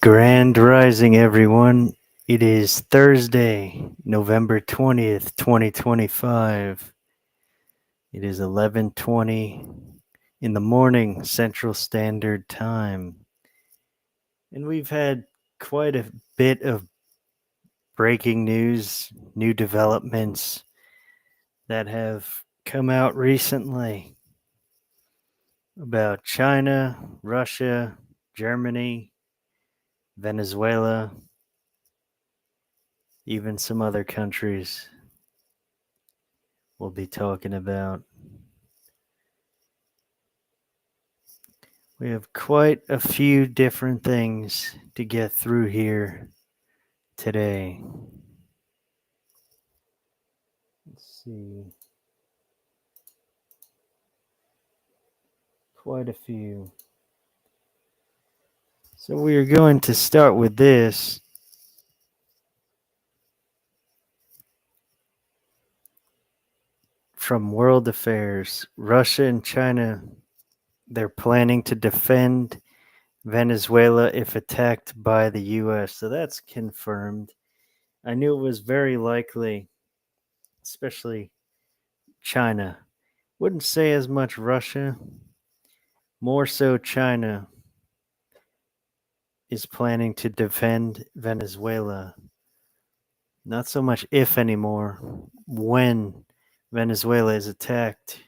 Grand Rising, everyone. It is Thursday, November 20th, 2025. It is 11:20 in the morning, Central Standard Time. And we've had quite a bit of breaking news, new developments that have come out recently about China, Russia, Germany, Venezuela, even some other countries we'll be talking about. We have quite a few different things to get through here today. Let's see. Quite a few. So we are going to start with this. From World Affairs, Russia and China, they're planning to defend Venezuela if attacked by the U.S. So that's confirmed. I knew it was very likely, especially China. Wouldn't say as much Russia, more so China is planning to defend Venezuela. Not so much if anymore, when Venezuela is attacked,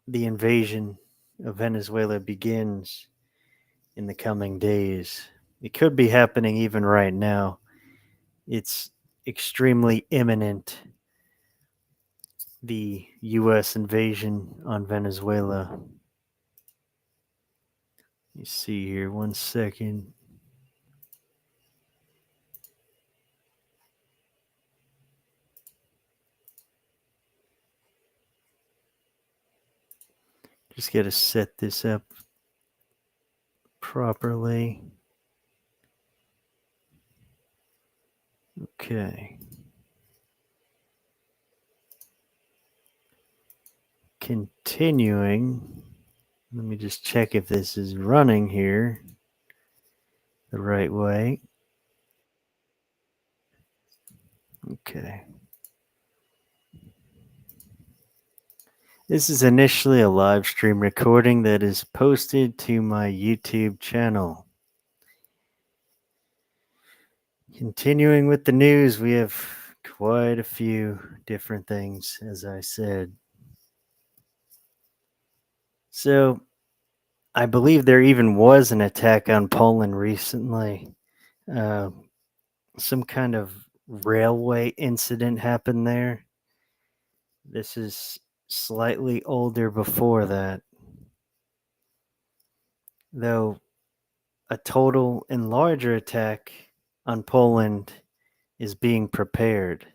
the invasion of Venezuela begins in the coming days. It could be happening even right now. It's extremely imminent, the U.S. invasion on Venezuela. You see here, 1 second. Just got to set this up properly. Okay. Continuing. Let me just check if this is running here the right way. Okay. This is initially a live stream recording that is posted to my YouTube channel. Continuing with the news, we have quite a few different things, as I said. So, I believe there even was an attack on Poland recently. Some kind of railway incident happened there. This is slightly older before that, though a total and larger attack on Poland is being prepared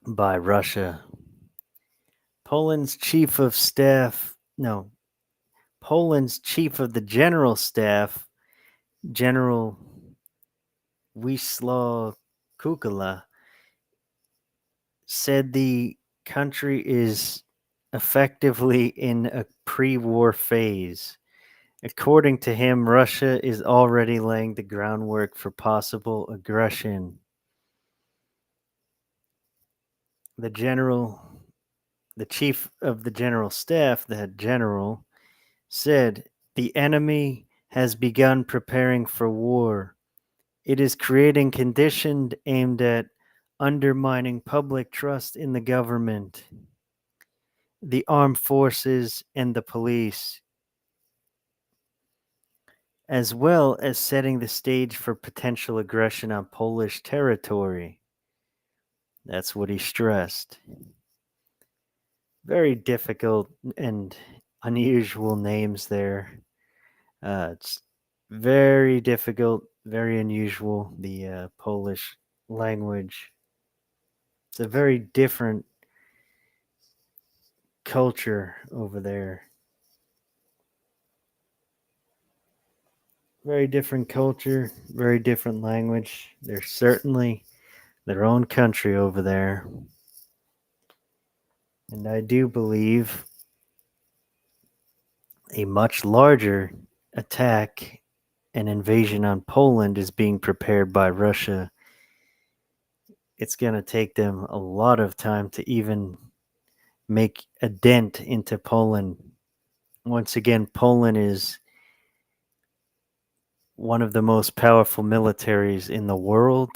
by Russia. Poland's chief of the general staff, General Wisław Kukula, said the country is effectively in a pre-war phase. According to him, Russia is already laying the groundwork for possible aggression. The chief of the general staff, the general, said the enemy has begun preparing for war. It is creating conditions aimed at undermining public trust in the government, the armed forces, and the police, as well as setting the stage for potential aggression on Polish territory. That's what he stressed. Very difficult and unusual names there. It's very difficult, very unusual, the Polish language. It's a very different culture over there. Very different culture, very different language. They're certainly their own country over there. And I do believe a much larger attack, an invasion on Poland is being prepared by Russia, it's going to take them a lot of time to even make a dent into Poland. Once again, Poland is one of the most powerful militaries in the world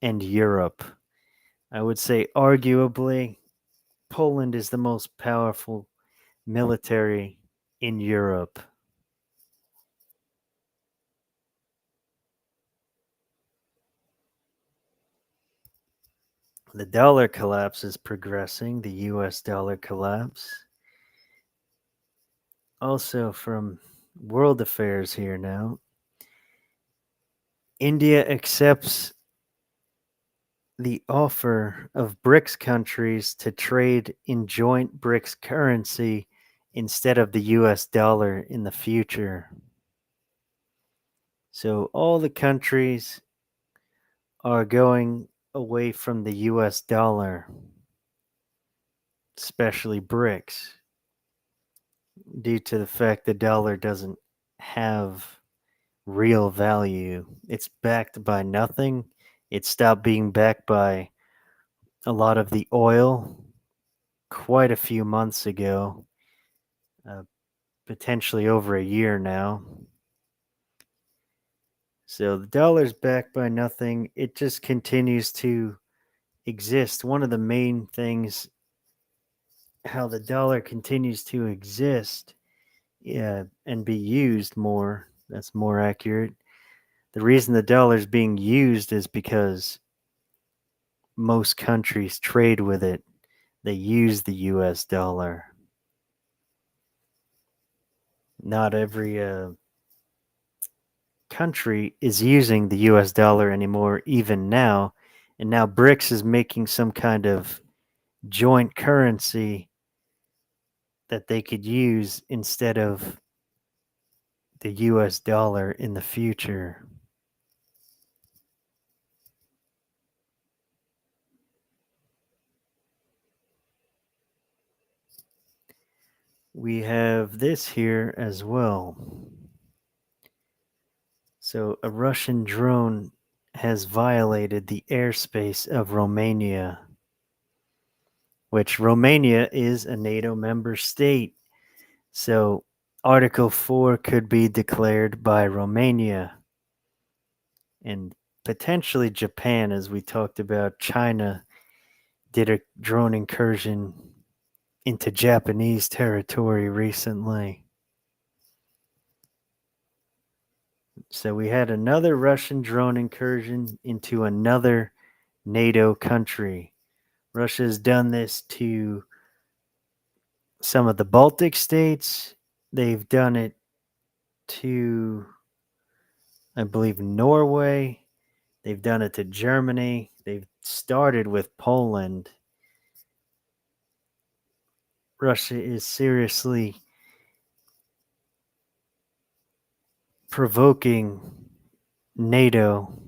and Europe. I would say, arguably, Poland is the most powerful military in Europe. The dollar collapse is progressing, the US dollar collapse. Also, from world affairs here now, India accepts the offer of BRICS countries to trade in joint BRICS currency instead of the US dollar in the future. So all the countries are going away from the US dollar, especially BRICS, due to the fact the dollar doesn't have real value. It's backed by nothing. It stopped being backed by a lot of the oil quite a few months ago, uh, potentially over a year now. So the dollar's backed by nothing. It just continues to exist. One of the main things how the dollar continues to exist, yeah, and be used more, that's more accurate. The reason the dollar is being used is because most countries trade with it. They use the US dollar. Not every country is using the US dollar anymore, even now. And now BRICS is making some kind of joint currency that they could use instead of the US dollar in the future. We have this here as well. So, a Russian drone has violated the airspace of Romania, which Romania is a NATO member state. So, Article 4 could be declared by Romania and potentially Japan, as we talked about. China did a drone incursion into Japanese territory recently. So we had another Russian drone incursion into another NATO country. Russia's done this to some of the Baltic states. They've done it to, I believe, Norway. They've done it to Germany. They've started with Poland. Russia is seriously provoking NATO.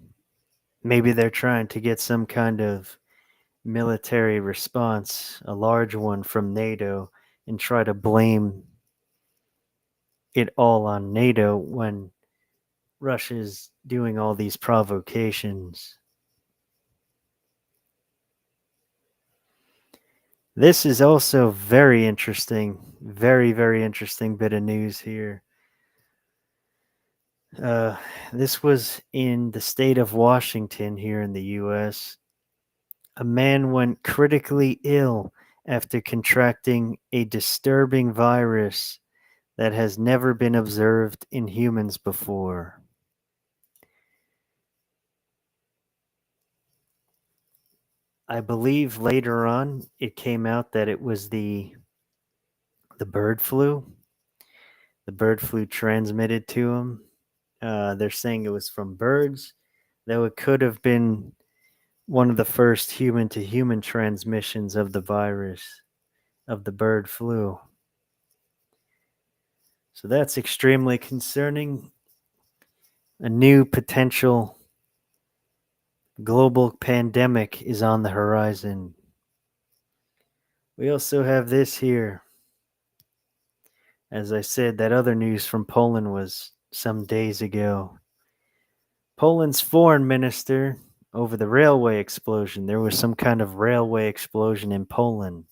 Maybe they're trying to get some kind of military response, a large one from NATO, and try to blame it all on NATO when Russia's doing all these provocations. This is also very interesting, very, very interesting bit of news here. This was in the state of Washington here in the US. A man went critically ill after contracting a disturbing virus that has never been observed in humans before. I believe later on it came out that it was the bird flu. The bird flu transmitted to him. They're saying it was from birds, though it could have been one of the first human to human transmissions of the virus, of the bird flu. So that's extremely concerning. A new potential global pandemic is on the horizon. We also have this here. As I said, that other news from Poland was some days ago. Poland's foreign minister over the railway explosion. There was some kind of railway explosion in Poland.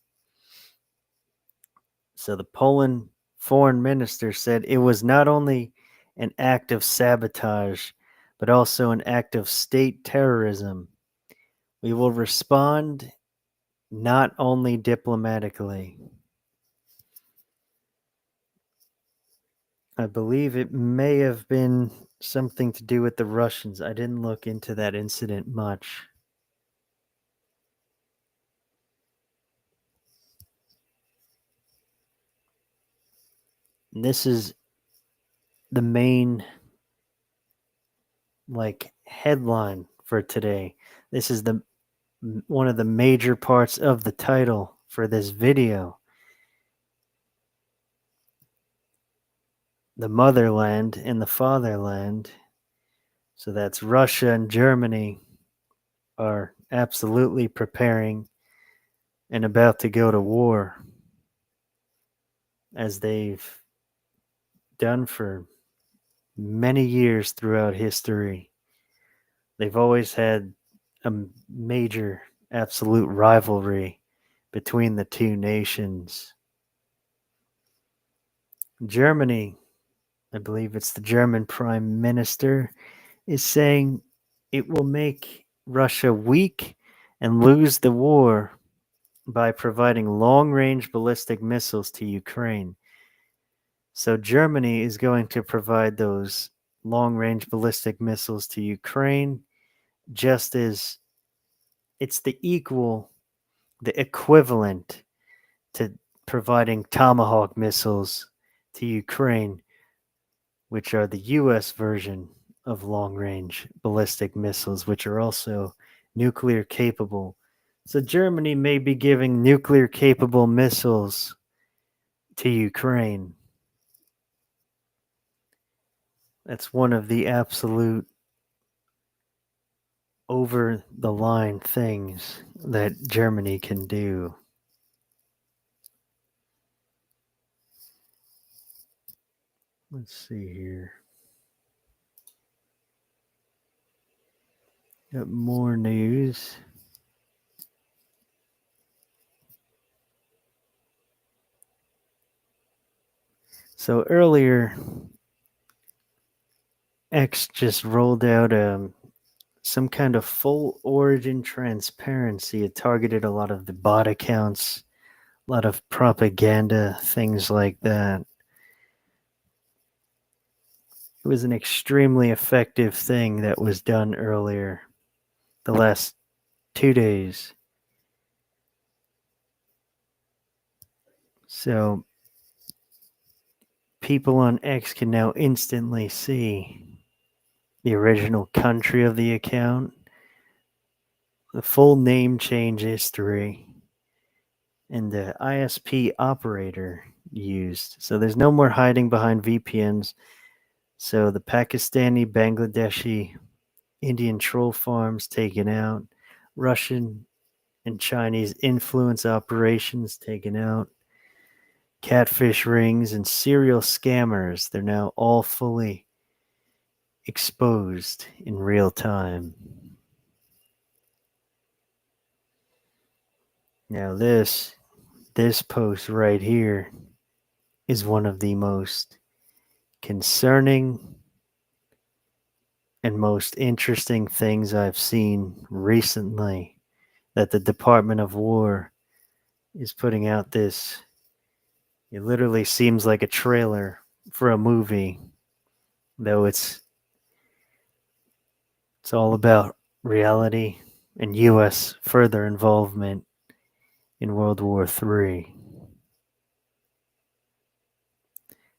So the Poland foreign minister said it was not only an act of sabotage, but also an act of state terrorism. We will respond not only diplomatically. I believe it may have been something to do with the Russians. I didn't look into that incident much. This is the main headline for today. This is the one of the major parts of the title for this video. The motherland and the fatherland. So that's Russia and Germany are absolutely preparing and about to go to war, as they've done for many years throughout history. They've always had a major absolute rivalry between the two nations. Germany, I believe it's the German Prime Minister, is saying it will make Russia weak and lose the war by providing long-range ballistic missiles to Ukraine. So Germany is going to provide those long-range ballistic missiles to Ukraine, just as it's the equivalent to providing Tomahawk missiles to Ukraine, which are the US version of long-range ballistic missiles, which are also nuclear capable. So Germany may be giving nuclear capable missiles to Ukraine. That's one of the absolute over the line things that Germany can do. Let's see here. Got more news. So earlier, X just rolled out some kind of full origin transparency. It targeted a lot of the bot accounts, a lot of propaganda, things like that. It was an extremely effective thing that was done earlier, the last 2 days. So people on X can now instantly see the original country of the account, the full name change history, and the ISP operator used. So there's no more hiding behind VPNs. So the Pakistani, Bangladeshi, Indian troll farms taken out, Russian and Chinese influence operations taken out, catfish rings and serial scammers, they're now all fully exposed in real time. Now this post right here is one of the most concerning and most interesting things I've seen recently, that the Department of War is putting out this. It literally seems like a trailer for a movie, though it's all about reality and U.S. further involvement in World War III.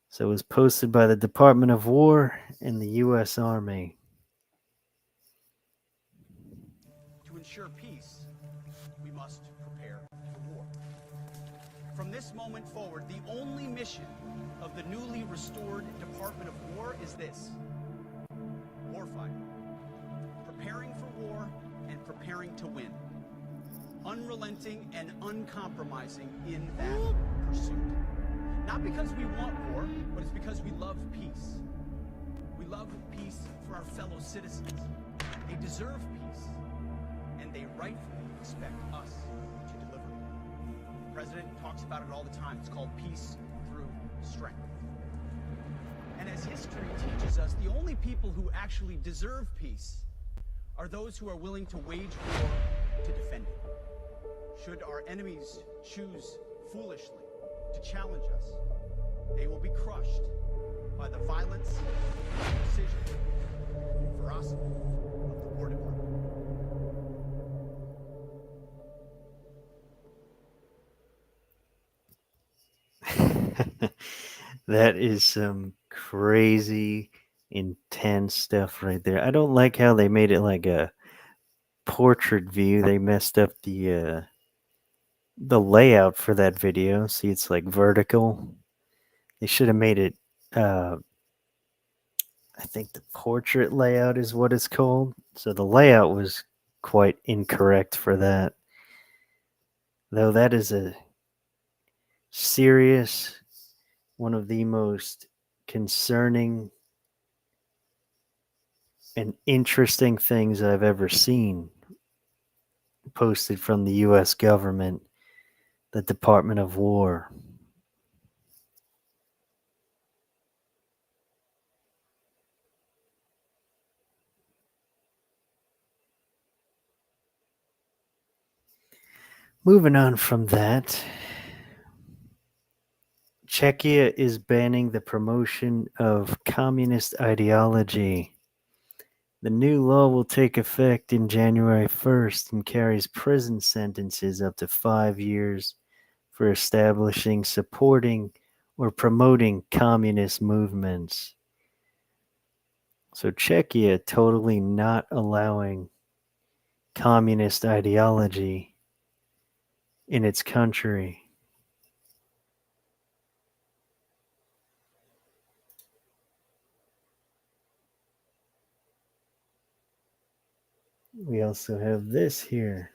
So it was posted by the Department of War and the U.S. Army. To ensure peace, we must prepare for war. From this moment forward, the only mission of the newly restored Department of War is this: warfighting. Preparing for war and preparing to win. Unrelenting and uncompromising in that pursuit. Not because we want war, but it's because we love peace. love peace for our fellow citizens. They deserve peace, and they rightfully expect us to deliver. The president talks about it all the time. It's called peace through strength. And as history teaches us, the only people who actually deserve peace are those who are willing to wage war to defend it. Should our enemies choose foolishly to challenge us, they will be crushed by the violence, precision, and ferocity of the War Department. That is some crazy, intense stuff right there. I don't like how they made it like a portrait view. They messed up the layout for that video. See, it's like vertical. They should have made it. I think the portrait layout is what it's called. So the layout was quite incorrect for that. Though that is a serious, one of the most concerning and interesting things I've ever seen posted from the US government, the Department of War. Moving on from that, Czechia is banning the promotion of communist ideology. The new law will take effect in January 1st and carries prison sentences up to 5 years for establishing, supporting, or promoting communist movements. So Czechia totally not allowing communist ideology in its country. We also have this here.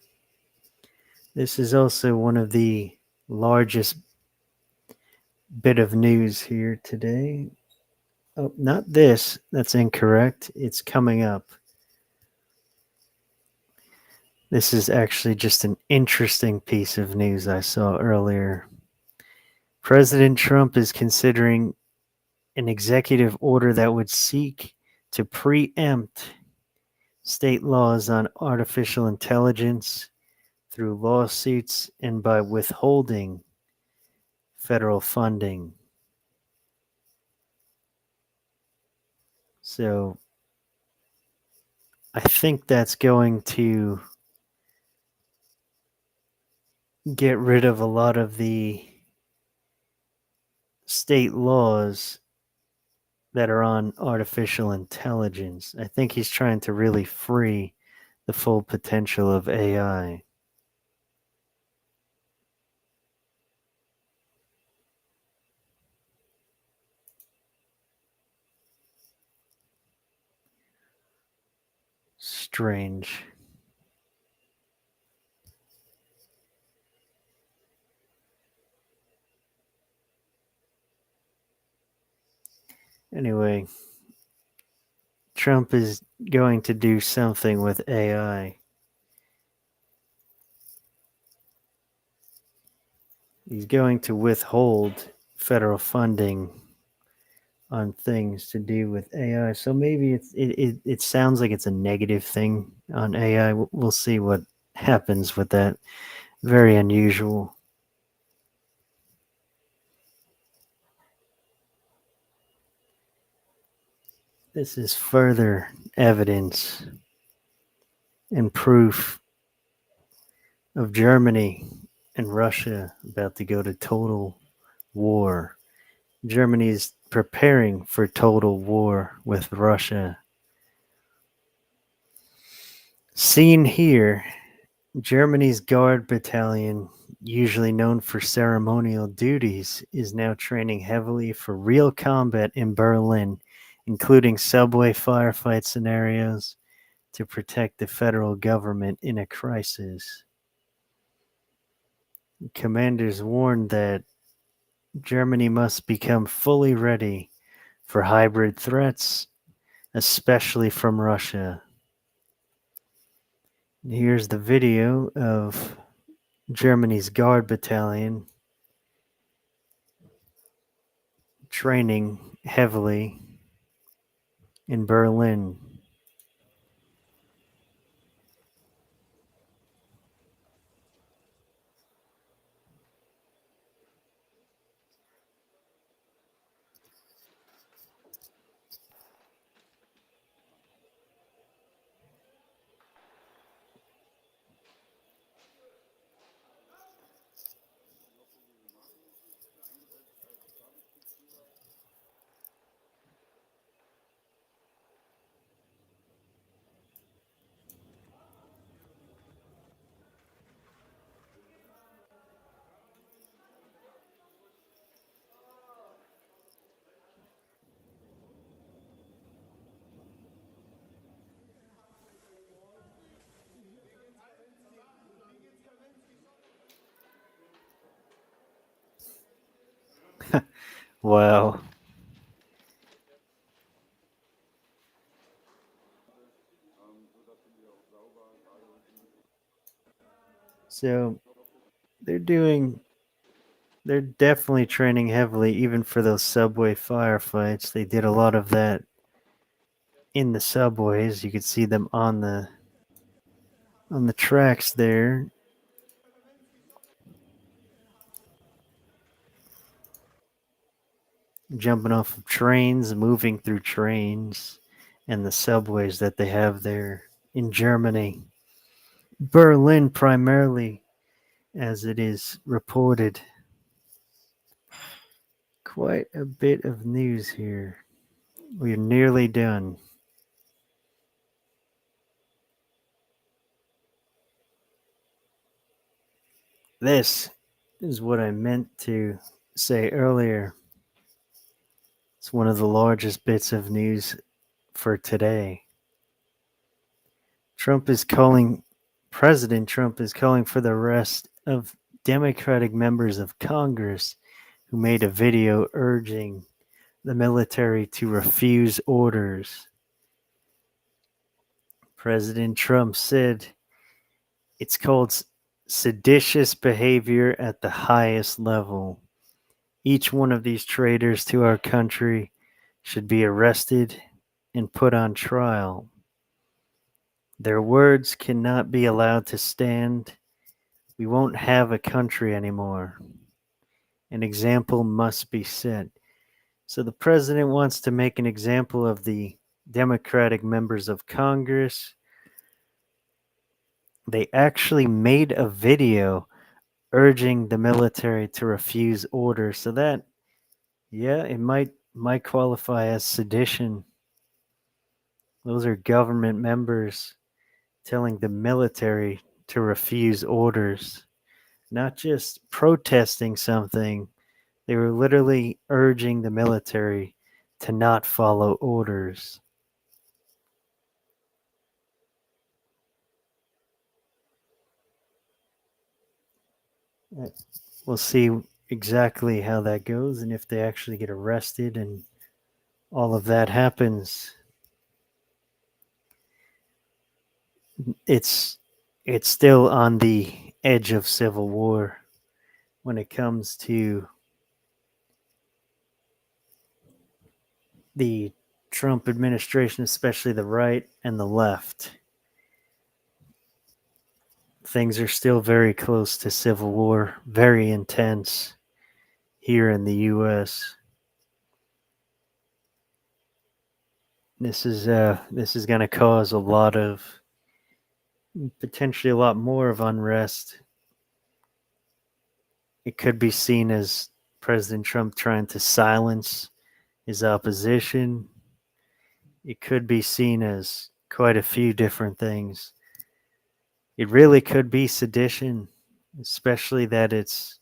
This is also one of the largest bit of news here today. Oh, not this. That's incorrect. It's coming up. This is actually just an interesting piece of news I saw earlier. President Trump is considering an executive order that would seek to preempt state laws on artificial intelligence through lawsuits and by withholding federal funding. So I think that's going to get rid of a lot of the state laws that are on artificial intelligence. I think he's trying to really free the full potential of AI. Strange. Anyway, Trump is going to do something with AI. He's going to withhold federal funding on things to do with AI. So maybe it sounds like it's a negative thing on AI. We'll see what happens with that. Very unusual. This is further evidence and proof of Germany and Russia about to go to total war. Germany is preparing for total war with Russia. Seen here, Germany's Guard Battalion, usually known for ceremonial duties, is now training heavily for real combat in Berlin, including subway firefight scenarios to protect the federal government in a crisis. Commanders warned that Germany must become fully ready for hybrid threats especially from Russia. Here's the video of Germany's Guard Battalion training heavily in Berlin. Wow. So they're doing they're definitely training heavily even for those subway firefights. They did a lot of that in the subways. You could see them on the tracks there, jumping off of trains, moving through trains and the subways that they have there in Germany. Berlin primarily, as it is reported. Quite a bit of news here. We're nearly done. This is what I meant to say earlier. It's one of the largest bits of news for today. Trump is calling, President Trump is calling for the arrest of Democratic members of Congress who made a video urging the military to refuse orders. President Trump said it's called seditious behavior at the highest level. Each one of these traitors to our country should be arrested and put on trial. Their words cannot be allowed to stand. We won't have a country anymore. An example must be set. So the president wants to make an example of the Democratic members of Congress. They actually made a video urging the military to refuse orders. So that, yeah, it might qualify as sedition. Those are government members telling the military to refuse orders, not just protesting something. They were literally urging the military to not follow orders. We'll see exactly how that goes and if they actually get arrested and all of that happens. It's it's still on the edge of civil war when it comes to the Trump administration, especially the right and the left. Things are still very close to civil war, very intense here in the US. This is going to cause a lot of, potentially a lot more of unrest. It could be seen as President Trump trying to silence his opposition. It could be seen as quite a few different things. It really could be sedition, especially that it's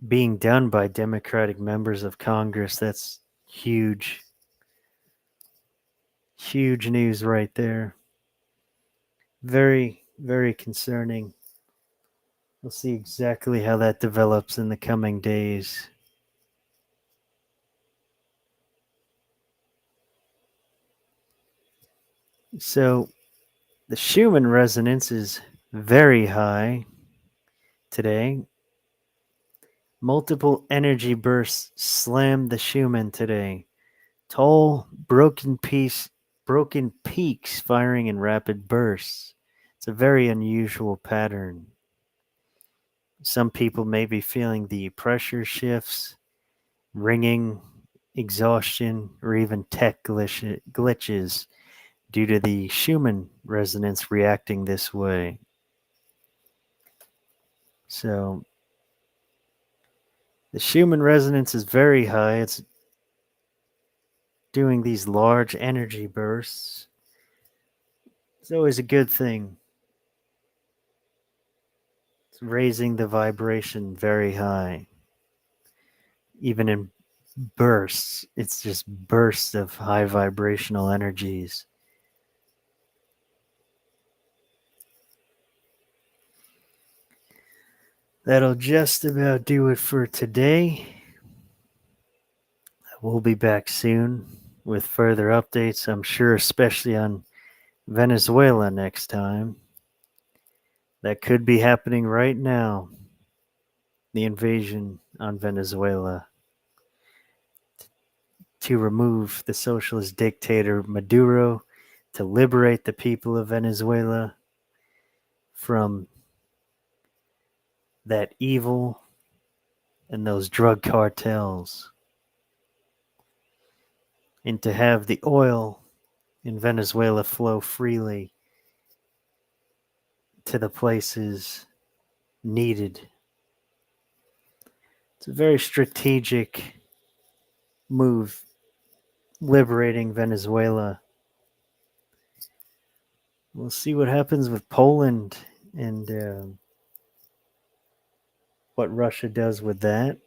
being done by Democratic members of Congress. That's huge. Huge news right there. Very, very concerning. We'll see exactly how that develops in the coming days. So the Schumann resonance is very high today. Multiple energy bursts slammed the Schumann today. Tall, broken peaks firing in rapid bursts. It's a very unusual pattern. Some people may be feeling the pressure shifts, ringing, exhaustion, or even tech glitches due to the Schumann resonance reacting this way. So the Schumann resonance is very high. It's doing these large energy bursts. It's always a good thing. It's raising the vibration very high. Even in bursts, it's just bursts of high vibrational energies. That'll just about do it for today. We'll be back soon with further updates, I'm sure, especially on Venezuela next time. That could be happening right now. The invasion on Venezuela to remove the socialist dictator Maduro, to liberate the people of Venezuela from that evil and those drug cartels, and to have the oil in Venezuela flow freely to the places needed. It's a very strategic move, liberating Venezuela. We'll see what happens with Poland and what Russia does with that,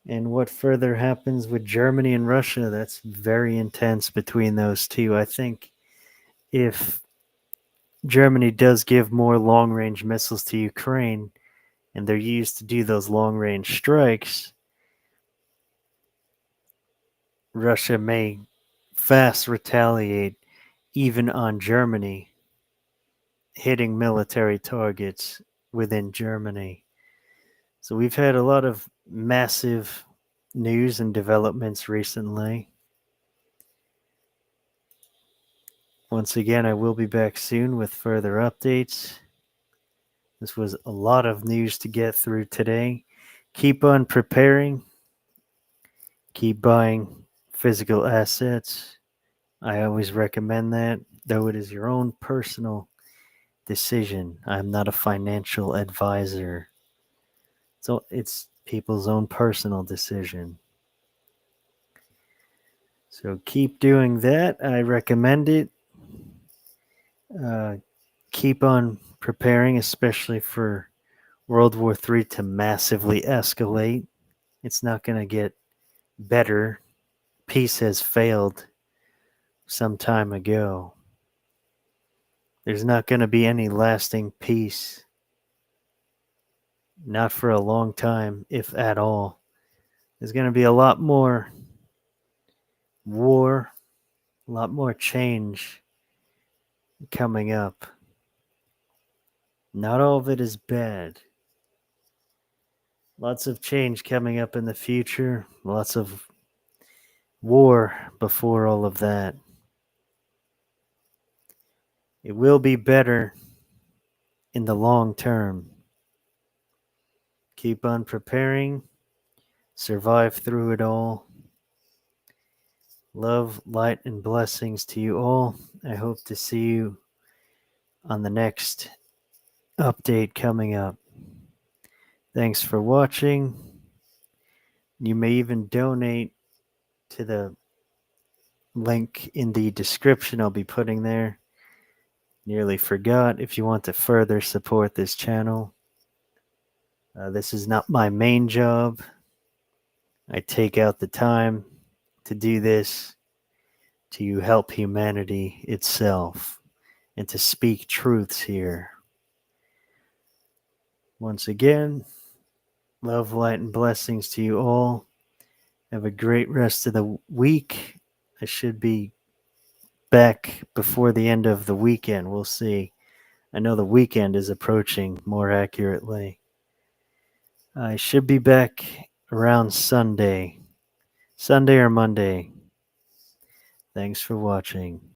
and what further happens with Germany and Russia. That's very intense between those two. I think if Germany does give more long range missiles to Ukraine and they're used to do those long range strikes, Russia may fast retaliate even on Germany, hitting military targets within Germany. So we've had a lot of massive news and developments recently. Once again, I will be back soon with further updates. This was a lot of news to get through today. Keep on preparing. Keep buying physical assets. I always recommend that, though it is your own personal decision. I'm not a financial advisor. So it's people's own personal decision. So keep doing that. I recommend it. Uh, keep on preparing, especially for World War III to massively escalate. It's not going to get better. Peace has failed some time ago. There's not going to be any lasting peace. Not for a long time, if at all. There's going to be a lot more war, a lot more change coming up. Not all of it is bad. Lots of change coming up in the future. Lots of war before all of that. It will be better in the long term. Keep on preparing. Survive through it all. Love, light, and blessings to you all. I hope to see you on the next update coming up. Thanks for watching. You may even donate to the link in the description I'll be putting there. Nearly forgot. If you want to further support this channel, this is not my main job. I take out the time to do this to help humanity itself and to speak truths here. Once again, love, light, and blessings to you all. Have a great rest of the week. I should be back before the end of the weekend. We'll see. I know the weekend is approaching more accurately. I should be back around Sunday or Monday. Thanks for watching.